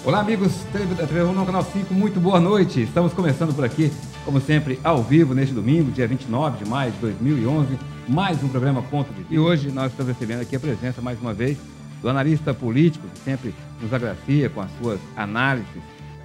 Olá, amigos da televisão no Canal 5, muito boa noite. Estamos começando por aqui, como sempre, ao vivo, neste domingo, dia 29 de maio de 2011, mais um programa Ponto de Vista. E hoje nós estamos recebendo aqui a presença, mais uma vez, do analista político, que sempre nos agracia com as suas análises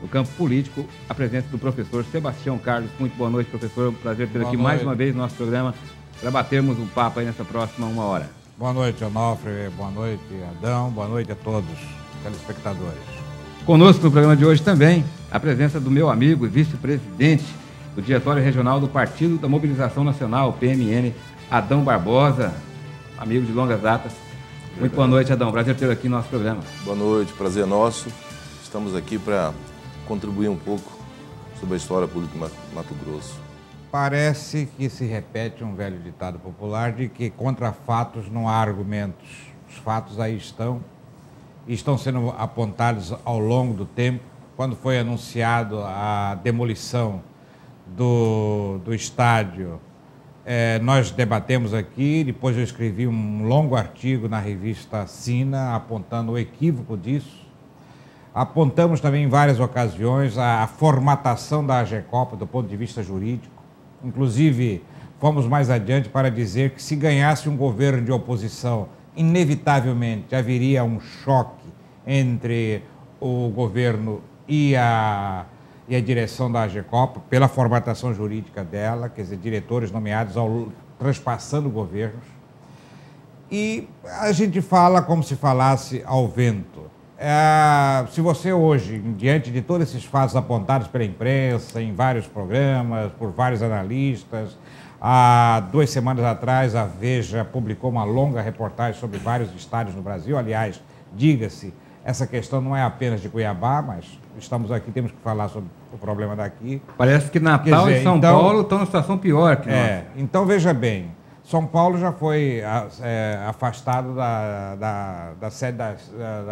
no campo político, a presença do professor Sebastião Carlos. Muito boa noite, professor. Um prazer ter aqui mais uma vez no nosso programa para batermos um papo aí nessa próxima uma hora. Boa noite, Onofre. Boa noite, Adão. Boa noite a todos os telespectadores. Conosco no programa de hoje também a presença do meu amigo e vice-presidente do Diretório Regional do Partido da Mobilização Nacional, PMN, Adão Barbosa, amigo de longas datas. Muito boa noite, Adão. Prazer ter aqui no nosso programa. Boa noite, prazer nosso. Estamos aqui para contribuir um pouco sobre a história política do Mato Grosso. Parece que se repete um velho ditado popular de que contra fatos não há argumentos. Os fatos aí estão sendo apontados ao longo do tempo. Quando foi anunciado a demolição do estádio, nós debatemos aqui, depois eu escrevi um longo artigo na revista Sina, apontando o equívoco disso. Apontamos também em várias ocasiões a formatação da AGECOPA do ponto de vista jurídico. Inclusive, fomos mais adiante para dizer que se ganhasse um governo de oposição, inevitavelmente haveria um choque entre o governo e a direção da AGECOPA, pela formatação jurídica dela, quer dizer, diretores nomeados transpassando governos. E a gente fala como se falasse ao vento. Se você hoje, diante de todos esses fatos apontados pela imprensa, em vários programas, por vários analistas, há 2 semanas atrás a Veja publicou uma longa reportagem sobre vários estádios no Brasil. Aliás, diga-se, essa questão não é apenas de Cuiabá, mas estamos aqui, temos que falar sobre o problema daqui. Parece que Natal e São Paulo estão numa situação pior que nós. Então, veja bem, São Paulo já foi afastado da sede da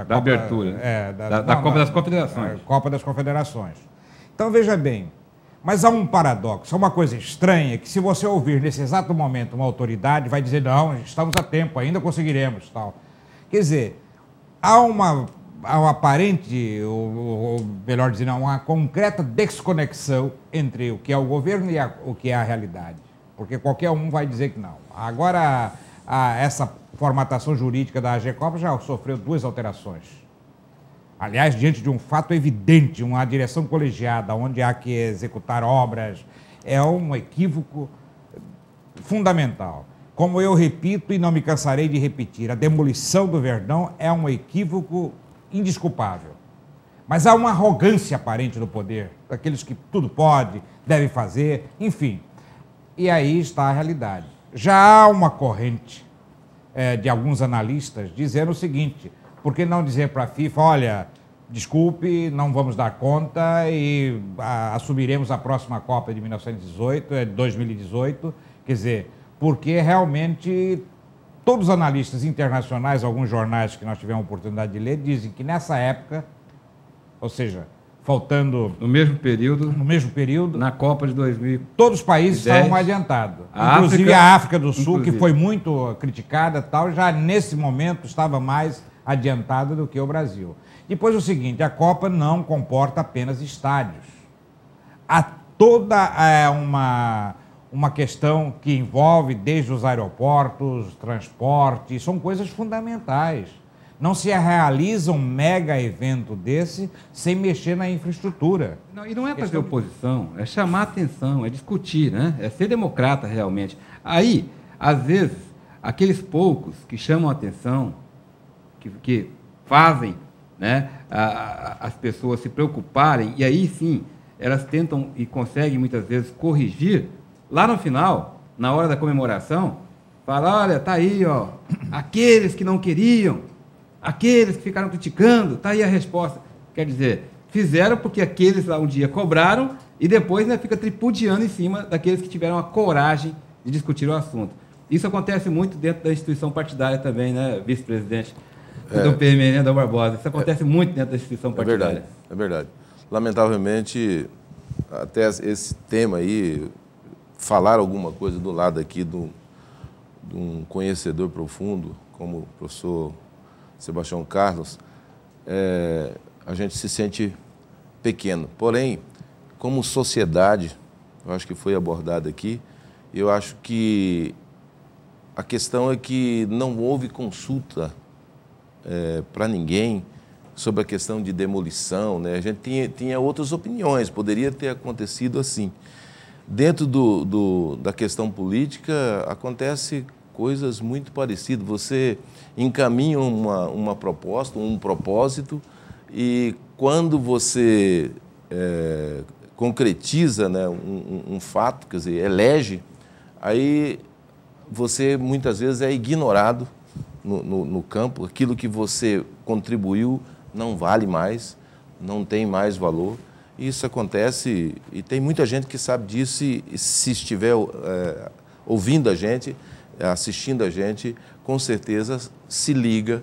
Copa, abertura, da Copa das Confederações. Copa das Confederações. Então, veja bem, mas há um paradoxo, há uma coisa estranha, que se você ouvir nesse exato momento uma autoridade, vai dizer, não, estamos a tempo, ainda conseguiremos, tal. Quer dizer, há uma aparente, ou melhor dizendo, uma concreta desconexão entre o que é o governo e o que é a realidade. Porque qualquer um vai dizer que não. Agora, essa formatação jurídica da AGECOPA já sofreu 2 alterações. Aliás, diante de um fato evidente, uma direção colegiada, onde há que executar obras, é um equívoco fundamental. Como eu repito e não me cansarei de repetir, a demolição do Verdão é um equívoco indesculpável. Mas há uma arrogância aparente do poder, daqueles que tudo pode, deve fazer, enfim. E aí está a realidade. Já há uma corrente de alguns analistas dizendo o seguinte, por que não dizer para a FIFA, olha, desculpe, não vamos dar conta e assumiremos a próxima Copa de 2018, quer dizer, porque realmente todos os analistas internacionais, alguns jornais que nós tivemos a oportunidade de ler, dizem que nessa época, ou seja, faltando... No mesmo período, na Copa de 2010, todos os países estavam mais adiantados. Inclusive a África do Sul, que foi muito criticada, tal, já nesse momento estava mais adiantada do que o Brasil. Depois o seguinte, a Copa não comporta apenas estádios. Há toda uma questão que envolve desde os aeroportos, transporte, são coisas fundamentais. Não se realiza um mega evento desse sem mexer na infraestrutura. Não, e não é fazer oposição, é chamar atenção, é discutir, né? É ser democrata realmente. Aí, às vezes, aqueles poucos que chamam atenção, que fazem, né, as pessoas se preocuparem, e aí sim, elas tentam e conseguem muitas vezes corrigir, lá no final, na hora da comemoração, fala, olha, tá aí, ó, aqueles que não queriam, aqueles que ficaram criticando, tá aí a resposta. Quer dizer, fizeram porque aqueles lá um dia cobraram e depois, né, fica tripudiando em cima daqueles que tiveram a coragem de discutir o assunto. Isso acontece muito dentro da instituição partidária também, né, vice-presidente do PMN, Adão Barbosa. Isso acontece muito dentro da instituição partidária. É verdade. Lamentavelmente, até esse tema aí, falar alguma coisa do lado aqui de um conhecedor profundo, como o professor Sebastião Carlos, a gente se sente pequeno. Porém, como sociedade, eu acho que foi abordado aqui, eu acho que a questão é que não houve consulta para ninguém sobre a questão de demolição, né? A gente tinha outras opiniões, poderia ter acontecido assim. Dentro da questão política, acontece coisas muito parecidas. Você encaminha uma proposta, um propósito, e quando você concretiza, né, um fato, quer dizer, elege, aí você muitas vezes é ignorado no campo, aquilo que você contribuiu não vale mais, não tem mais valor. Isso acontece e tem muita gente que sabe disso e se estiver ouvindo a gente, assistindo a gente, com certeza se liga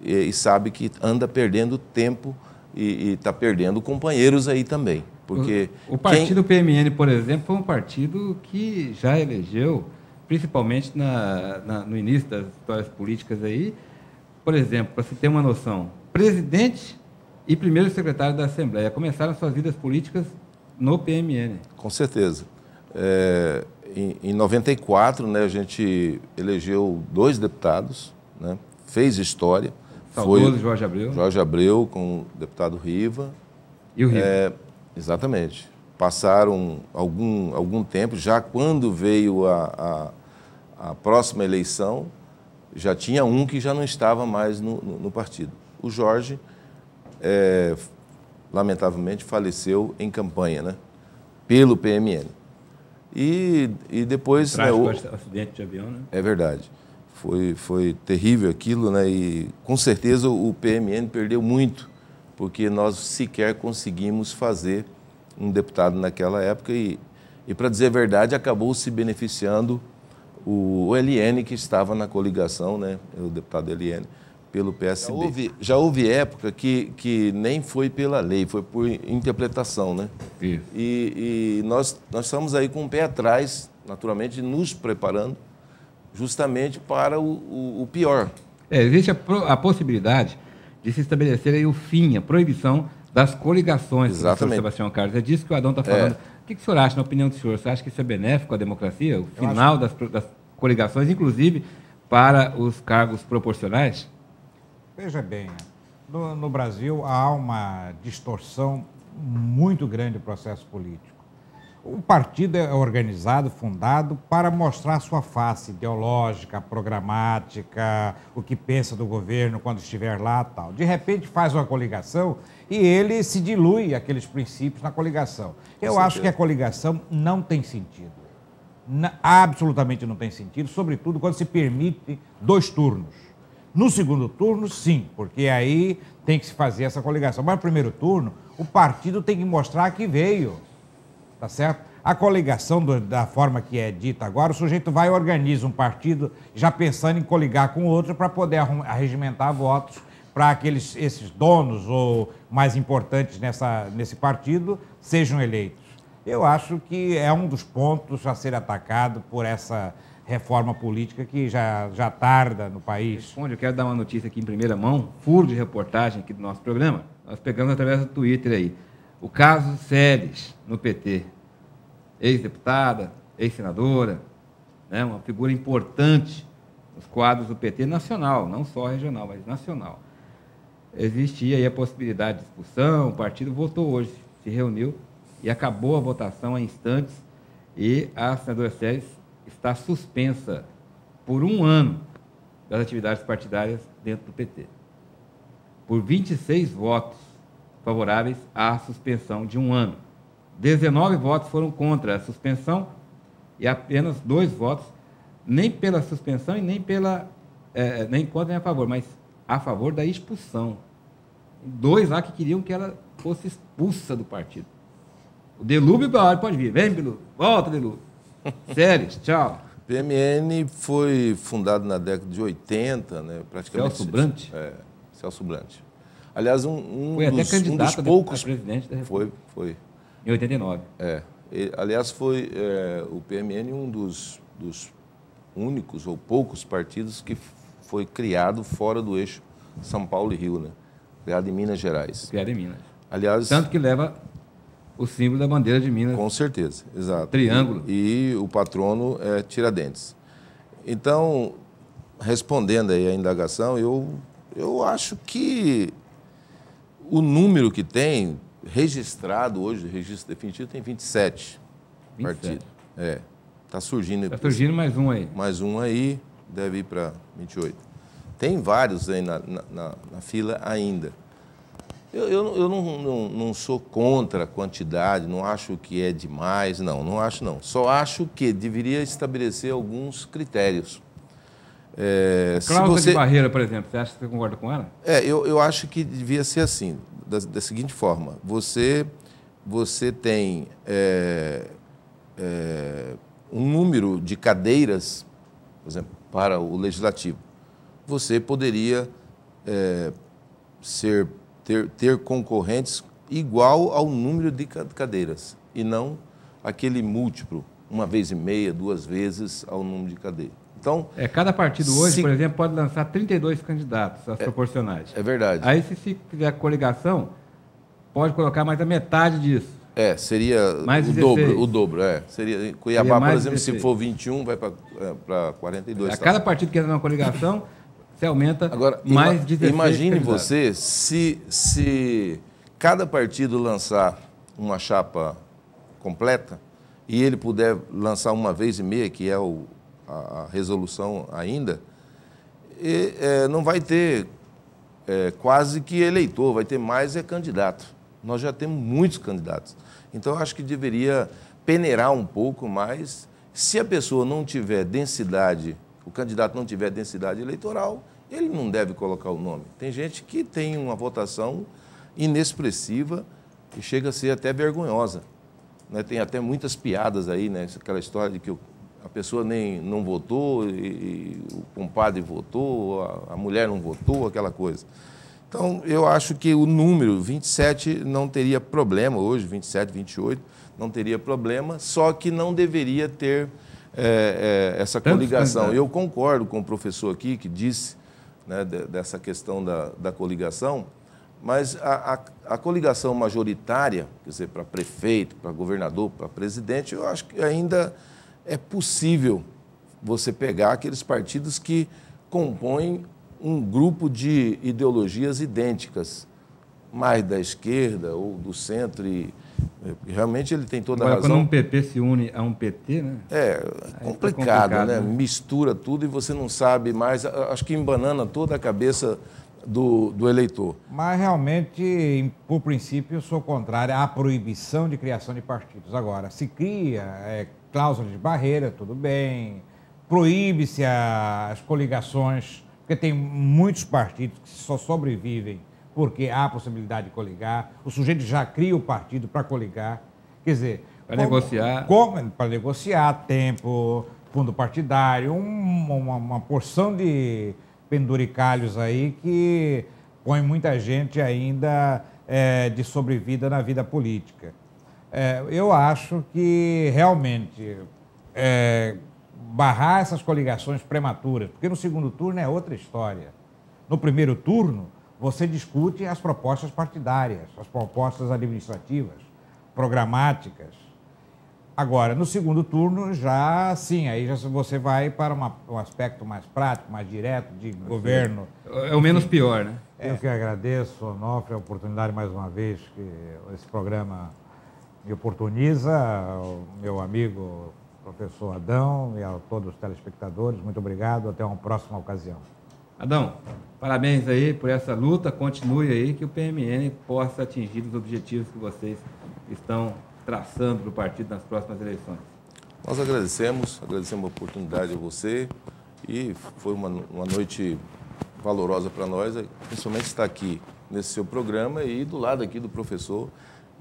e sabe que anda perdendo tempo e está perdendo companheiros aí também. Porque o partido PMN, por exemplo, foi um partido que já elegeu, principalmente no início das histórias políticas aí, por exemplo, para se ter uma noção, presidente e primeiro secretário da Assembleia começaram suas vidas políticas no PMN. Com certeza. Em 94, né, a gente elegeu 2 deputados, né, fez história. Saudoso Jorge Abreu. Jorge Abreu com o deputado Riva. E o Riva. Exatamente. Passaram algum tempo, já quando veio a próxima eleição, já tinha um que já não estava mais no partido. O Jorge, lamentavelmente, faleceu em campanha, né, pelo PMN. E depois... Trágico acidente de avião, né? É verdade. Foi terrível aquilo, né? E com certeza o PMN perdeu muito, porque nós sequer conseguimos fazer um deputado naquela época e para dizer a verdade, acabou se beneficiando o LN, que estava na coligação, né? O deputado LN, pelo PSB. Já houve época que nem foi pela lei, foi por interpretação, né? Isso. E nós estamos aí com o pé atrás, naturalmente, nos preparando justamente para o pior. Existe a possibilidade de se estabelecer aí o fim, a proibição das coligações. Exatamente. Professor Sebastião Carlos. É disso que o Adão está falando. O que o senhor acha, na opinião do senhor? Você acha que isso é benéfico à democracia? O final das coligações, inclusive para os cargos proporcionais? Veja bem, no Brasil há uma distorção muito grande do processo político. O partido é organizado, fundado para mostrar sua face ideológica, programática, o que pensa do governo quando estiver lá, tal. De repente faz uma coligação e ele se dilui aqueles princípios na coligação. Eu acho que a coligação não tem sentido. Absolutamente não tem sentido, sobretudo quando se permite 2 turnos. No segundo turno, sim, porque aí tem que se fazer essa coligação. Mas no primeiro turno, o partido tem que mostrar que veio. Tá certo? A coligação, da forma que é dita agora, o sujeito vai e organiza um partido já pensando em coligar com outro para poder arregimentar votos para esses donos ou mais importantes nesse partido sejam eleitos. Eu acho que é um dos pontos a ser atacado por essa reforma política que já tarda no país. Eu quero dar uma notícia aqui em primeira mão, furo de reportagem aqui do nosso programa. Nós pegamos através do Twitter aí. O caso Seles, no PT. Ex-deputada, ex-senadora, né, uma figura importante nos quadros do PT nacional, não só regional, mas nacional. Existia aí a possibilidade de expulsão, o partido votou hoje, se reuniu e acabou a votação em instantes e a senadora Seles está suspensa por 1 ano das atividades partidárias dentro do PT. Por 26 votos favoráveis à suspensão de 1 ano. 19 votos foram contra a suspensão e apenas 2 votos, nem pela suspensão e nem contra nem a favor, mas a favor da expulsão. 2 lá que queriam que ela fosse expulsa do partido. O Delúbio pode vir. Vem, Delúbio. Volta, Delúbio. Séries, tchau. PMN foi fundado na década de 80, né, praticamente. Celso Brant? Celso Brant. Aliás, foi até candidato dos poucos... a presidente da República. Foi. Em 89. Aliás, foi o PMN um dos únicos ou poucos partidos que foi criado fora do eixo São Paulo e Rio, né? criado em Minas Gerais. Criado em Minas. Aliás, Tanto que leva o símbolo da bandeira de Minas. com certeza, exato. Triângulo. E o patrono é Tiradentes. Então, respondendo aí a indagação, eu acho que o número que tem registrado hoje, registro definitivo, tem 27 partidos. Está surgindo. Está surgindo mais um aí. Mais um aí, deve ir para 28. Tem vários aí na fila ainda. Eu não sou contra a quantidade, não acho que é demais, não acho não. Só acho que deveria estabelecer alguns critérios. Cláusula de barreira, por exemplo, você acha que você concorda com ela? Eu acho que devia ser assim, da seguinte forma. Você tem um número de cadeiras, por exemplo, para o Legislativo. Você poderia ter concorrentes igual ao número de cadeiras, e não aquele múltiplo, 1,5, 2 vezes ao número de cadeiras. Então, cada partido hoje, por exemplo, pode lançar 32 candidatos às proporcionais. É verdade. Aí, se fizer coligação, pode colocar mais da metade disso. Seria mais o dobro. Seria Cuiabá, por exemplo, 16. se for 21, vai para 42. A cada partido que entra numa coligação, se aumenta. Agora, mais 16 imagine candidatos. você se cada partido lançar uma chapa completa e ele puder lançar 1,5, que é a resolução ainda, não vai ter quase que eleitor, vai ter mais candidato. Nós já temos muitos candidatos. Então, eu acho que deveria peneirar um pouco mais. Se a pessoa não tiver densidade, o candidato não tiver densidade eleitoral, ele não deve colocar o nome. Tem gente que tem uma votação inexpressiva e chega a ser até vergonhosa. Né? Tem até muitas piadas aí, né? Aquela história de que a pessoa nem não votou, e o compadre votou, a mulher não votou, aquela coisa. Então, eu acho que o número 27 não teria problema hoje, 27, 28, não teria problema, só que não deveria ter essa coligação. Eu concordo com o professor aqui, que disse, né, dessa questão da coligação, mas a coligação majoritária, quer dizer, para prefeito, para governador, para presidente, eu acho que ainda é possível você pegar aqueles partidos que compõem um grupo de ideologias idênticas, mais da esquerda ou do centro, e realmente ele tem toda a razão. Quando um PP se une a um PT, né? É complicado, né? Mistura tudo e você não sabe mais, acho que embanana toda a cabeça do eleitor. Mas realmente, por princípio, eu sou contrário à proibição de criação de partidos. Agora, se cria cláusula de barreira, tudo bem, proíbe-se as coligações, porque tem muitos partidos que só sobrevivem porque há a possibilidade de coligar, o sujeito já cria o partido para coligar, quer dizer... Para negociar. Para negociar, tempo, fundo partidário, uma porção de penduricalhos aí que põe muita gente ainda de sobrevida na vida política. Eu acho que realmente barrar essas coligações prematuras, porque no segundo turno é outra história. No primeiro turno, você discute as propostas partidárias, as propostas administrativas, programáticas. Agora, no segundo turno, já sim, aí já você vai para um aspecto mais prático, mais direto, de governo. É o menos pior, né? Eu que agradeço, Onofre, a oportunidade mais uma vez que esse programa me oportuniza, ao meu amigo professor Adão e a todos os telespectadores, muito obrigado, até uma próxima ocasião. Adão, parabéns aí por essa luta, continue aí, que o PMN possa atingir os objetivos que vocês estão traçando para o partido nas próximas eleições. Nós agradecemos a oportunidade a você, e foi uma noite valorosa para nós, principalmente estar aqui nesse seu programa e do lado aqui do professor,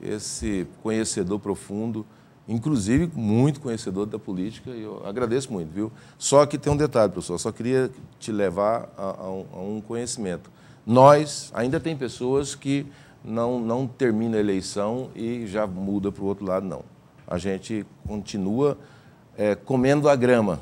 esse conhecedor profundo, inclusive muito conhecedor da política, e eu agradeço muito, viu? Só que tem um detalhe, professor, só queria te levar a um conhecimento. Nós, ainda tem pessoas que não termina a eleição e já muda para o outro lado, não. A gente continua comendo a grama.